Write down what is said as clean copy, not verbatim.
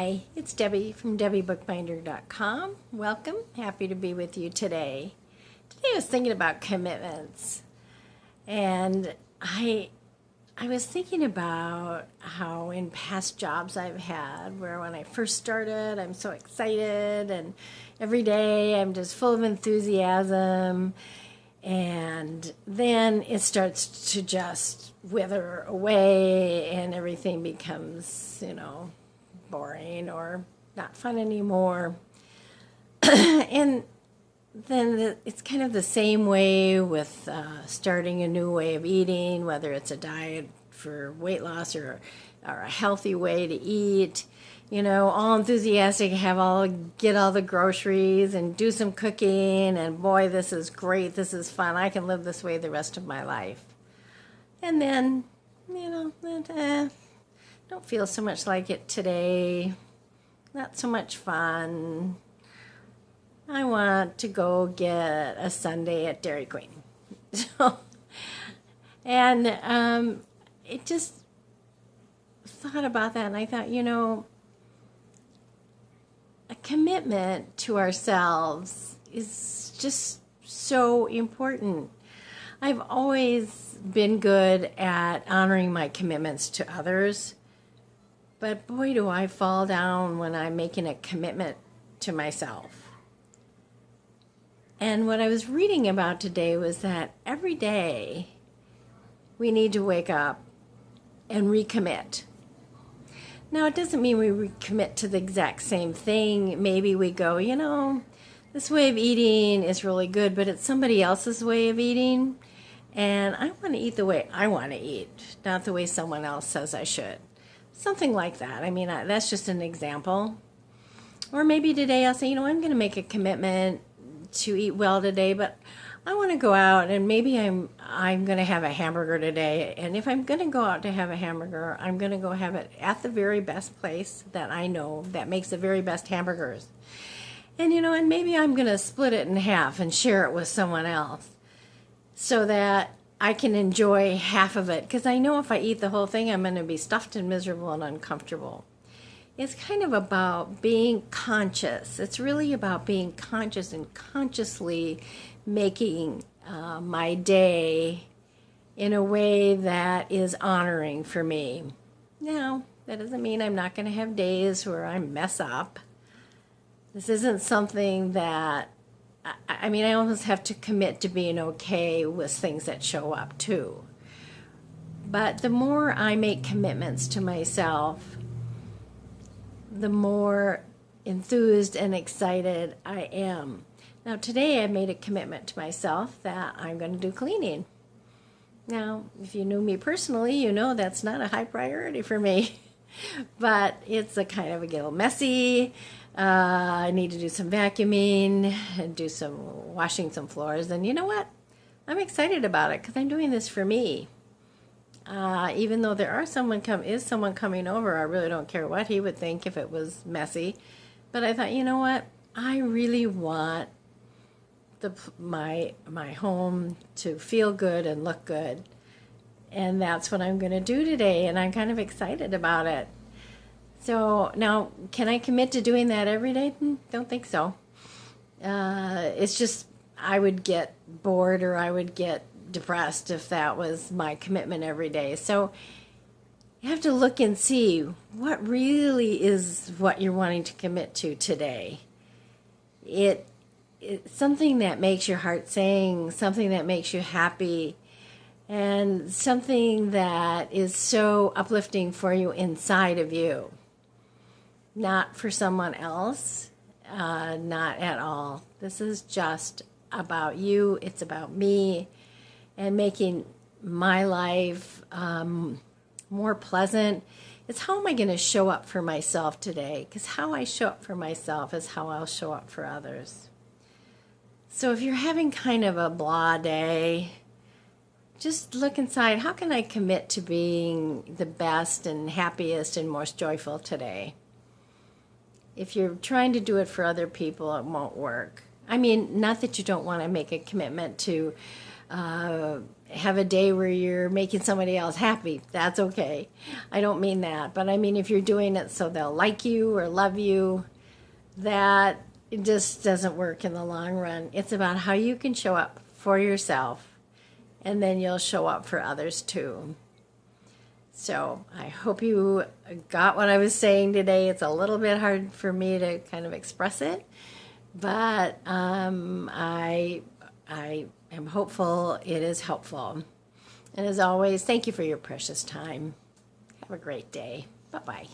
Hi, it's Debbie from DebbieBookbinder.com. Welcome. Happy to be with you today. Today I was thinking about commitments, and I was thinking about how in past jobs I've had, where when I first started, I'm so excited, and every day I'm just full of enthusiasm, and then it starts to just wither away, and everything becomes, boring or not fun anymore. And then it's kind of the same way with starting a new way of eating, whether it's a diet for weight loss or a healthy way to eat. All enthusiastic, get all the groceries and do some cooking, and boy, this is great, this is fun, I can live this way the rest of my life. And then, don't feel so much like it today, not so much fun. I want to go get a sundae at Dairy Queen. It just thought about that, and I thought, a commitment to ourselves is just so important. I've always been good at honoring my commitments to others, but boy, do I fall down when I'm making a commitment to myself. And what I was reading about today was that every day we need to wake up and recommit. Now, it doesn't mean we recommit to the exact same thing. Maybe we go, this way of eating is really good, but it's somebody else's way of eating, and I want to eat the way I want to eat, not the way someone else says I should. Something like that. That's just an example. Or maybe today I'll say, I'm going to make a commitment to eat well today, but I want to go out, and maybe I'm going to have a hamburger today. And if I'm going to go out to have a hamburger, I'm going to go have it at the very best place that I know that makes the very best hamburgers. And and maybe I'm going to split it in half and share it with someone else so that I can enjoy half of it, because I know if I eat the whole thing, I'm going to be stuffed and miserable and uncomfortable. It's kind of about being conscious. It's really about being conscious and consciously making my day in a way that is honoring for me. Now, that doesn't mean I'm not going to have days where I mess up. This isn't something that, I almost have to commit to being okay with things that show up too. But the more I make commitments to myself, the more enthused and excited I am. Now, today I made a commitment to myself that I'm going to do cleaning. Now, if you knew me personally, you know that's not a high priority for me. But it's a kind of a little messy. I need to do some vacuuming and do some washing some floors. And you know what? I'm excited about it because I'm doing this for me. Even though there are someone coming over, I really don't care what he would think if it was messy. But I thought, you know what? I really want my home to feel good and look good. And that's what I'm going to do today, and I'm kind of excited about it. So now, can I commit to doing that every day? Don't think so. It's just I would get bored or I would get depressed if that was my commitment every day. So you have to look and see what really is what you're wanting to commit to today. It's something that makes your heart sing, something that makes you happy, and something that is so uplifting for you inside of you. Not for someone else, not at all. This is just about you. It's about me and making my life more pleasant. It's how am I going to show up for myself today? Because how I show up for myself is how I'll show up for others. So if you're having kind of a blah day, just look inside. How can I commit to being the best and happiest and most joyful today? If you're trying to do it for other people, it won't work. Not that you don't want to make a commitment to have a day where you're making somebody else happy. That's okay. I don't mean that. But I mean, if you're doing it so they'll like you or love you, that it just doesn't work in the long run. It's about how you can show up for yourself, and then you'll show up for others too. So I hope you got what I was saying today. It's a little bit hard for me to kind of express it, but I am hopeful it is helpful. And as always, thank you for your precious time. Have a great day. Bye-bye.